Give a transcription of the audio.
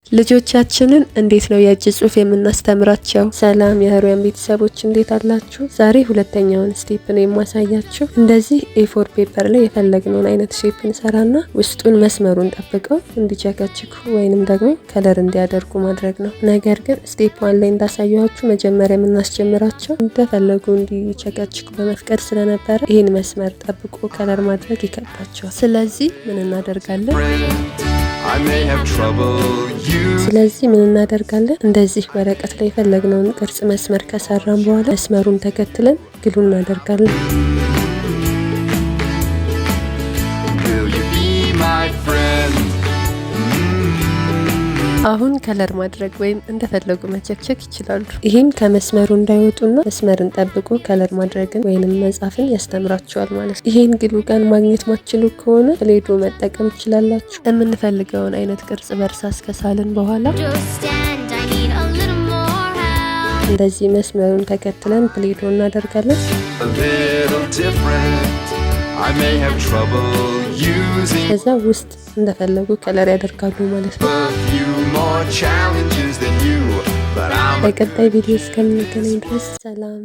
ልጆቻችንን እንዴት ነው የእጅ ጽሁፍ የምናስተምራቸው? ሰላም የህሩያን ቤተሰቦች እንዴት አላችሁ? ዛሬ ሁለተኛውን ስቴፕ ነው የማሳያችሁ። እንደዚህ ኤ4 ፔፐር ላይ የፈለግነውን አይነት ሼፕ እንሰራና ውስጡን መስመሩን ጠብቀው እንዲቸከችኩ ወይንም ደግሞ ከለር እንዲያደርጉ ማድረግ ነው። ነገር ግን ስቴፕ 1 ላይ እንዳሳያችሁ መጀመሪያ የምናስጀምራቸው እንደፈለጉ እንዲቸከችኩ በመፍቀድ ስለነበረ ይህን መስመር ጠብቆ ከለር ማድረግ ይከብዳቸዋል። ስለዚህ ምን እናደርጋለን? ስለዚህ ምን እናደርጋለን? እንደዚህ ወረቀት ላይ የፈለግነውን ቅርጽ መስመር ከሰራን በኋላ መስመሩን ተከትለን ግሉ እናደርጋለን። አሁን ከለር ማድረግ ወይም እንደፈለጉ መቸክቸክ ይችላሉ። ይህም ከመስመሩ እንዳይወጡና መስመርን ጠብቆ ከለር ማድረግን ወይንም መጻፍን ያስተምራቸዋል ማለት ነው። ይሄን ግሉ ጋን ማግኘት ማትችሉ ከሆነ ፕሌዶ መጠቀም ትችላላችሁ። የምንፈልገውን አይነት ቅርጽ በእርሳስ ከሳልን በኋላ እንደዚህ መስመሩን ተከትለን ፕሌዶ እናደርጋለን። ከዛ ውስጥ እንደፈለጉ ከለር ያደርጋሉ ማለት ነው። በቀጣይ ቪዲዮ እስከምንገናኝ ድረስ ሰላም።